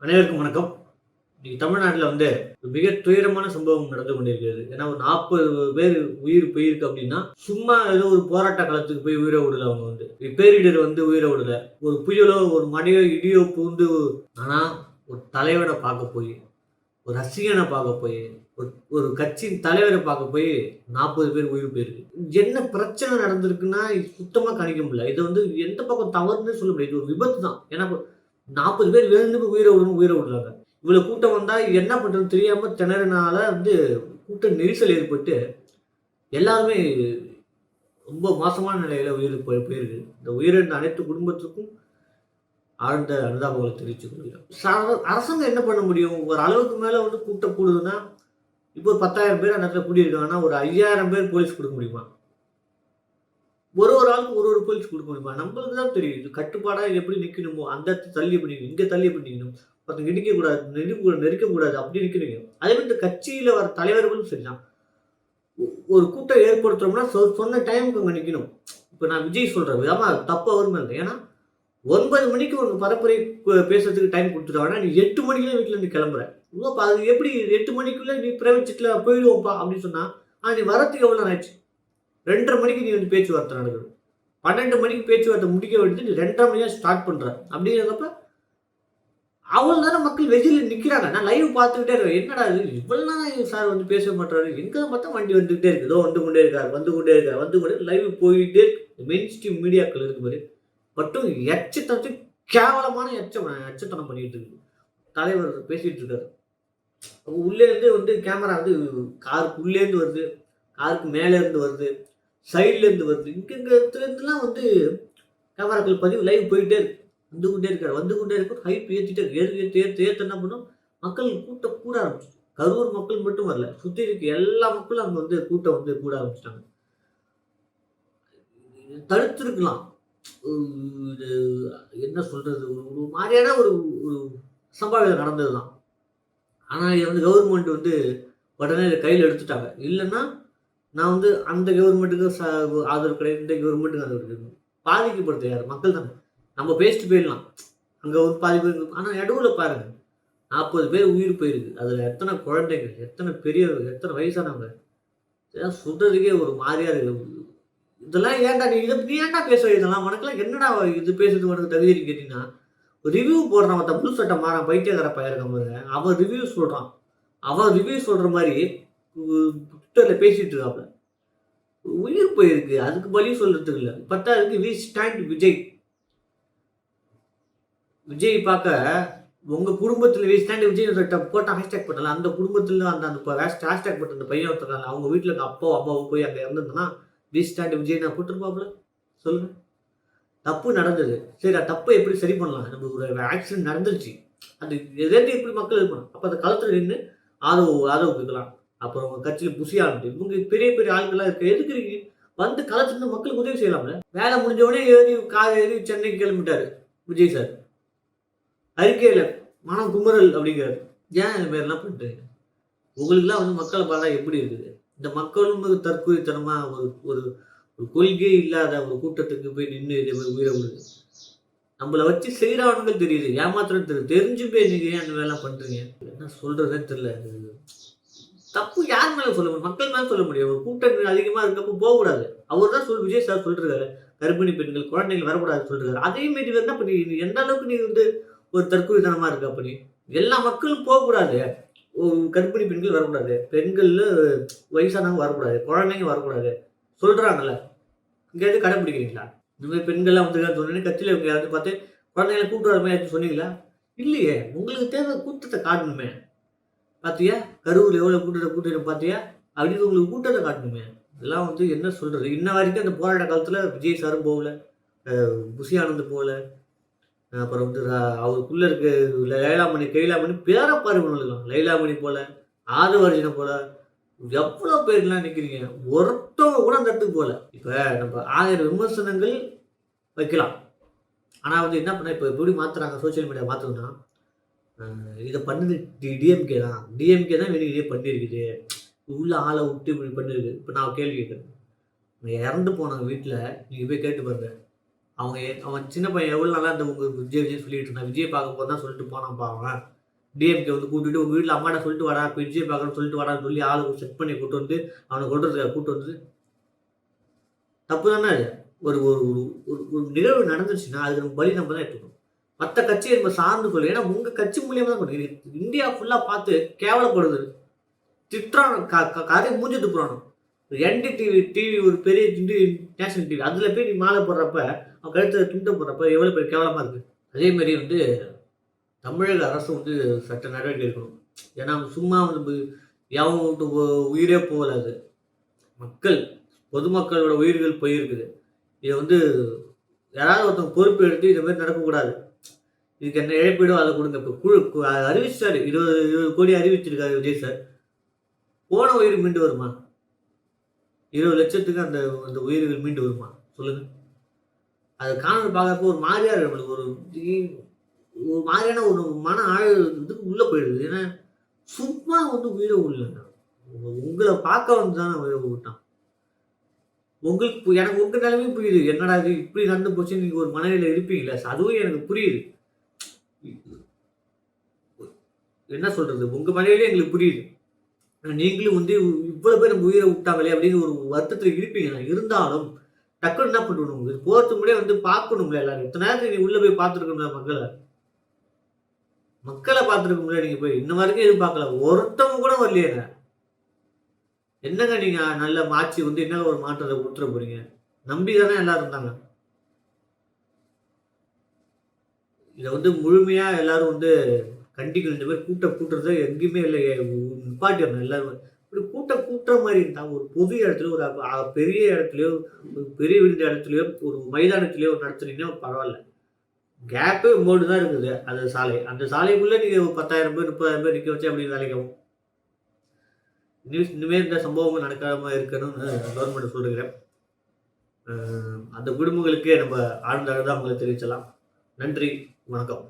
அனைவருக்கும் வணக்கம். இன்னைக்கு தமிழ்நாட்டுல மிக துயரமான சம்பவம் நடந்து கொண்டிருக்கிறது. ஏன்னா ஒரு 40 பேர் உயிர் போயிருக்கு அப்படின்னா, சும்மா ஏதோ ஒரு போராட்ட காலத்துக்கு போய் உயிர விடல அவங்க பேரிடர் உயிர விடல. ஒரு புயலோ, ஒரு மழையோ, இடியோ புகுந்து ஆனா ஒரு தலைவர பார்க்க போயி, ஒரு ரசிகன பார்க்க போயி, ஒரு ஒரு கட்சியின் தலைவர பார்க்க போய் 40 பேர் உயிர் போயிருக்கு. என்ன பிரச்சனை நடந்திருக்குன்னா, இது சுத்தமா கணிக்க முடியல. இது எந்த பக்கம் தவறுன்னு சொல்ல முடியாது. இது ஒரு விபத்து தான். ஏன்னா 40 பேர் வேணும்னு உயிர விடுறாங்க. இவ்வளவு கூட்டம் வந்தா என்ன பண்றதுன்னு தெரியாம திணறினால கூட்ட நெரிசல் ஏற்பட்டு எல்லாருமே ரொம்ப மோசமான நிலையில உயிர் போயிருக்கு. இந்த உயிரிழந்த அனைத்து குடும்பத்துக்கும் ஆழ்ந்த அனுதாபங்களை தெரிவித்துக் கொள்கிறோம். அரசாங்கம் என்ன பண்ண முடியும்? ஒரு அளவுக்கு மேல கூட்டம் கூடுதுன்னா, இப்போ ஒரு 10,000 பேர் அந்த இடத்துல கூடியிருக்காங்கன்னா, ஒரு 5,000 பேர் போலீஸ் குடுக்க முடியுமா? ஒரு ஆளுக்கு ஒரு போலீஸ் குடுக்க முடியுமா? நம்மளுக்கு தான் தெரியும். இது கட்டுப்பாடா எப்படி நிக்கணுமோ, அந்த இடத்துல தள்ளி எப்படி நிக்கணும், இங்க தள்ளி எப்படி நிக்கணும். ஒருத்தங்க இடிக்கக்கூடாது, நெருக்கக்கூடாது அப்படி நிக்கணுங்க. அதே மாதிரி இந்த கட்சியில வர தலைவர்களும் சரிதான். ஒரு கூட்டம் ஏற்படுத்துறோம்னா சொன்ன டைமுக்கு அங்க நிக்கணும். இப்ப நான் விஜய் சொல்றேன். ஆமா தப்பு அவர் மேல. ஏன்னா 9 மணிக்கு ஒரு பரப்புரை பேசுறதுக்கு டைம் குடுத்துட்டாங்கன்னா, நீ 8 மணிக்கெல்லாம் வீட்ல இருந்து கிளம்புற. அது எப்படி 8 மணிக்குள்ள நீ பிரைவேட் ஜெட்ல போயிடுவோம்ப்பா அப்படின்னு சொன்னா, நீ வரதுக்கு எவ்வளவு நேரம் ஆயிடுச்சு? 2:30 மணிக்கு நீ பேச்சுவார்த்தை நடக்குது. 12 மணிக்கு பேச்சுவார்த்தை முடிக்க வேண்டியது நீ 2:30 மணியா ஸ்டார்ட் பண்ற. அப்படிங்கிறப்ப அவ்வளவு நேரம் மக்கள் வெயில்ல நிக்கிறாங்க. நான் லைவ் பார்த்துக்கிட்டே இருக்கேன். என்னடா இது இவ்வளவு நேரம் சார் பேச மாட்டாரு. எங்க பார்த்தா வண்டி வந்துகிட்டே இருக்கு. ஏதோ வந்து கொண்டே இருக்காரு. லைவ் போயிட்டே இருக்கு. மெயின் ஸ்ட்ரீம் மீடியாக்கள் இருக்கு பாரு. மட்டும் எச்சத்தனத்தை கேவலமான எச்சத்தனம் பண்ணிட்டு இருக்கு. தலைவர் பேசிட்டு இருக்காரு. உள்ளே இருந்து கேமரா காருக்கு உள்ளே இருந்து வருது. காருக்கு மேல இருந்து வருது. சைட்ல இருந்து வருது. இங்க இருந்துலாம் கேமராக்கள் பதிவு லைவ் போயிட்டே இருக்கு. வந்துகொண்டே இருக்காரு. ஹைப் ஏத்திட்டே இருக்கு. ஏத்த என்ன பண்ணும்? மக்கள் கூட்டம் கூட ஆரம்பிச்சு. கரூர் மக்கள் மட்டும் வரல. சுத்தி இருக்க எல்லா மக்களும் அங்க கூட்டம் கூட ஆரம்பிச்சிட்டாங்க. தடுத்திருக்கலாம். இது என்ன சொல்றது? ஒரு மாதிரியான ஒரு ஒரு சம்பவம் நடந்ததுதான். ஆனா இது கவர்மெண்ட் உடனே இத கையில எடுத்துட்டாங்க. இல்லன்னா நான் அந்த கவர்மெண்ட்டுக்கு ஆதரவு கிடையாது. இந்த கவர்மெண்ட்டுக்கு ஆதரவு கிடையாது. பாதிக்கப்படுறது யாரு? மக்கள் தானே. நம்ம பேசிட்டு போயிடலாம். அங்க பாதி பேர் ஆனா நடுவுல பாருங்க. 40 பேர் உயிர் போயிருக்கு. அதுல எத்தனை குழந்தைங்க, எத்தனை பெரியவங்க, எத்தனை வயசானவங்க. இதெல்லாம் சொல்றதுக்கே ஒரு மாதிரியா இருக்கு. இதெல்லாம் ஏன்டா நீ ஏன்டா பேசுற இதெல்லாம்? உனக்கெல்லாம் என்னடா இது பேசுறது உனக்கு தகுதி இருக்குன்னு கேட்டீங்கன்னா, ரிவ்யூ போடுறான் ஒருத்தன் புது சட்டை மாறான் பைத்தியக்கார பையன் இருக்கான் பாருங்க. அவன் ரிவ்யூ சொல்றான். அவன் ரிவ்யூ சொல்ற மாதிரி ட்விட்டர்ல பேசிட்டு இருக்காப்ல. உயிர் போயிருக்கு. அதுக்கு பலி சொல்றதுக்கு இல்ல. பத்தாவதுக்கு வி ஸ்டாண்ட் விஜய். விஜய் பார்க்க உங்க குடும்பத்துல வி ஸ்டாண்ட் விஜய் போட்டா ஹேஷ்டேக் போட்டல. அந்த குடும்பத்துல அந்த ஹேஷ்டேக் போட்ட அந்த பையன் ஒருத்தர் அவங்க வீட்டுல இருக்க அப்பா அம்மாவும் போய் அங்க இறந்துருந்தா வி ஸ்டாண்ட் விஜய் நான் போட்டிருப்பாப்ல. சொல்லுங்க. தப்பு நடந்தது. சரி தப்பை எப்படி சரி பண்ணலாம்? நம்ம ஒரு ஆக்சிடென்ட் நடந்துருச்சு. அது எதிர்த்து எப்படி மக்கள் இருக்கணும்? அப்ப அந்த களத்துல நின்று ஆதரவு கேட்கலாம். அப்புறம் உங்க கட்சியில புசியானது இவங்க பெரிய பெரிய ஆட்கள்லாம் இருக்கு. எதுக்குறீங்க? களத்துல மக்களுக்கு உதவி செய்யலாம்ல. வேலை முடிஞ்ச உடனே கார் ஏறி சென்னைக்கு கிளம்பிட்டாரு விஜய் சார். அறிக்கையில மனம் குமுறல் அப்படிங்கிறாரு. ஏன் இந்த மாதிரிலாம் பண்றீங்க? உங்களுக்குலாம் மக்களை பார்த்தா எப்படி இருக்குது? இந்த மக்களும் தற்கொலைத்தனமா ஒரு ஒரு ஒரு கொள்கை இல்லாத ஒரு கூட்டத்துக்கு போய் நின்று இதே மாதிரி உயிரை விடுது. நம்மளை வச்சு செய்யறவனுங்கள் தெரியுது. ஏமாத்திரம் தெரியுது. தெரிஞ்சு போய் நீங்க ஏன் அந்த வேலைலாம் பண்றீங்க? என்ன சொல்றதுன்னு தெரியல. தப்பு யார் மேல சொல்ல முடியும்? மக்கள் மேல சொல்ல முடியும். ஒரு கூட்டம் அதிகமா இருக்கப்போ போகக்கூடாது. அவர் தான் விஜய் சார் சொல்லிருக்காரு. கர்ப்பிணி பெண்கள், குழந்தைகள் வரக்கூடாதுன்னு சொல்லிருக்காரு. அதே மாரி என்ன பண்ணி எந்த அளவுக்கு நீ ஒரு தற்கொலைத்தனமா இருக்க அப்படி எல்லா மக்களும் போகக்கூடாது. கர்ப்பிணி பெண்கள் வரக்கூடாது. பெண்கள்ல வயசானவங்க வரக்கூடாது. குழந்தைங்க வரக்கூடாது சொல்றாங்கல்ல. எங்கேயாவது கடைப்பிடிக்கிறீங்களா? இந்த மாதிரி பெண்கள்லாம் சொன்னீங்க கட்சியில இவங்க யாராவது பார்த்து குழந்தைங்களை கூட்டு வர மாதிரி சொன்னீங்களா? இல்லையே. உங்களுக்கு தேவை கூட்டத்தை காட்டணுமே. பாத்தியா கரூர்ல எவ்வளவு கூட்டத்தை பாத்தியா அப்படின்னு உங்களுக்கு கூட்டத்தை காட்டணுமே. இதெல்லாம் என்ன சொல்றது? இன்ன வரைக்கும் அந்த போராட்ட காலத்துல விஜய் சாரும் போகல, புஷி ஆனந்த் போகல. அப்புறம் அவருக்குள்ள இருக்க கைலாமணி பேர பாரு பண்ணலாம். லைலாமணி போல, ஆதவர்ஜன போல எவ்வளவு பேர்லாம் நிக்கிறீங்க. ஒருத்தவங்க கூட அந்த இடத்துக்கு போல. இப்ப நம்ம 1000 விமர்சனங்கள் வைக்கலாம். ஆனா என்ன பண்ண இப்ப எப்படி மாத்துறாங்க? சோசியல் மீடியா மாத்துறதுன்னா இதை பண்ணது டிஎம்கே தான். டிஎம்கே தான் வெளியே பண்ணியிருக்குது. உள்ள ஆளை விட்டு இப்படி பண்ணிருக்கு. இப்போ நான் கேள்வி கேட்குறேன். இறந்து போனாங்க வீட்டில் நீங்கள் போய் கேட்டு பாருங்க. அவன் சின்ன பையன் எவ்வளோ நல்லா இந்த உங்க விஜய் விஜய் சொல்லிட்டு இருந்தான். விஜய் பார்க்க போறதா சொல்லிட்டு போனான்ப்பா அவன். டிஎம்கே வந்து கூட்டிட்டு உங்க வீட்ல அம்மாட்ட சொல்லிட்டு வாடா, இப்ப விஜய் பார்க்கணும்னு சொல்லிட்டு வாடான்னு சொல்லி ஆளு செட் பண்ணி கூட்டு வந்து அவன கொல்றதுக்காக கூட்டு வந்தது தப்பு தானே அது. ஒரு ஒரு ஒரு ஒரு ஒரு நிகழ்வு நடந்துருச்சுன்னா, அதுக்கு நம்ம பலி நம்ம தான் எடுத்துக்கணும். மத்த கட்சிய நம்ம சார்ந்து கொள்ள ஏன்னா உங்க கட்சி மூலியமா தான் பண்ணுது. இந்தியா ஃபுல்லா பார்த்து கேவலப்படுது. திட்டுறானுங்க. கதை மூஞ்சி துப்புறானுங்க. என்டிடிவி டிவி ஒரு பெரிய நேஷனல் டிவி. அதுல போய் நீ மாலை போடுறப்ப, அவன் கழுத்துல துண்ட போடுறப்ப எவ்வளவு பெரிய கேவலமா இருக்கு. அதே மாரி வந்து தமிழக அரசு வந்து சட்ட நடவடிக்கை எடுக்கணும். ஏன்னா சும்மா வந்து எவன் உயிரே போகல அது. மக்கள், பொதுமக்களோட உயிர்கள் போயிருக்குது. இத வந்து யாராவது ஒருத்தவங்க பொறுப்பு எடுத்து இந்த மாரி நடக்கக்கூடாது. இதுக்கு என்ன இழப்பீடோ அத குடுங்க. இப்ப அறிவிச்சாரு. 20 கோடி அறிவிச்சிருக்காரு விஜய் சார். போன உயிர் மீண்டு வருமா? 20,00,000க்கு அந்த அந்த உயிர்கள் மீண்டு வருமா? சொல்லுங்க. அத காணொளி பார்க்கறப்போ ஒரு மாரியா இருக்கு நம்மளுக்கு. ஒரு மாதிரியான ஒரு மன இதுக்கு உள்ள போயிடுது. ஏன்னா, சும்மா வந்து உயிர விடலங்க. உங்கள பார்க்க வந்து தானே உயிர விட்டான். உங்களுக்கு எனக்கு உங்க நிலைமையும் புரியுது. என்னடா இது இப்படி நடந்து போச்சுன்னு நீங்க ஒரு மனநிலையில இருப்பீங்கல்ல. அதுவும் எனக்கு புரியுது. என்ன சொல்றது? உங்க மனநிலையே எங்களுக்கு புரியுது. நீங்களும் வந்து இவ்வளவு பேர் நம்ம உயிரை விட்டாங்களே அப்படின்னு ஒரு வருத்தத்துல இருப்பீங்க. இருந்தாலும் டக்குனு என்ன பண்ணணும்? போறதுக்கு முன்னாடியே வந்து பார்க்கணும்ல எல்லாரும். இத்தனை நேரத்துக்கு நீ உள்ள போய் பார்த்துருக்கணும்ல மக்களை பார்த்துருக்க முடியல நீங்க போய். இன்ன வரைக்கும் எதிர்பார்க்கல. ஒருத்தவங்க கூட வரலையேங்க. என்னங்க நீங்க நல்ல ஆட்சி வந்து என்னங்க ஒரு மாற்றத்தை கொடுத்துட போறீங்க? நம்பி தானே எல்லாரும் இருந்தாங்க. இத வந்து முழுமையா எல்லாரும் வந்து கண்டிக்கணும். இந்த மாரி கூட்டுறது எங்கேயுமே இல்ல. நிப்பாட்டிடணும் எல்லாரும். இப்படி கூட்டுற மாரி இருந்தா ஒரு பொது இடத்துல ஒரு பெரிய இடத்துலயோ, ஒரு பெரிய விழுந்த இடத்துலயோ, ஒரு மைதானத்திலயோ நடத்துனீங்கன்னா பரவால்ல. கேப்பே உங்களோடு தான் இருக்குது. அந்த சாலை. அந்த சாலைக்குள்ள நீங்க 10,000 பேர், 30,000 பேர் நிக்க வச்சு அப்படி வேலைக்கு ஆகும். இனிமே இந்த சம்பவங்கள் நடக்காம இருக்கணும்னு கவர்மெண்ட் சொல்லிக்கிறேன். அந்த குடும்பங்களுக்கு நம்ம ஆழ்ந்த அனுதாபங்களை தெரிவிச்சலாம். நன்றி, வணக்கம்.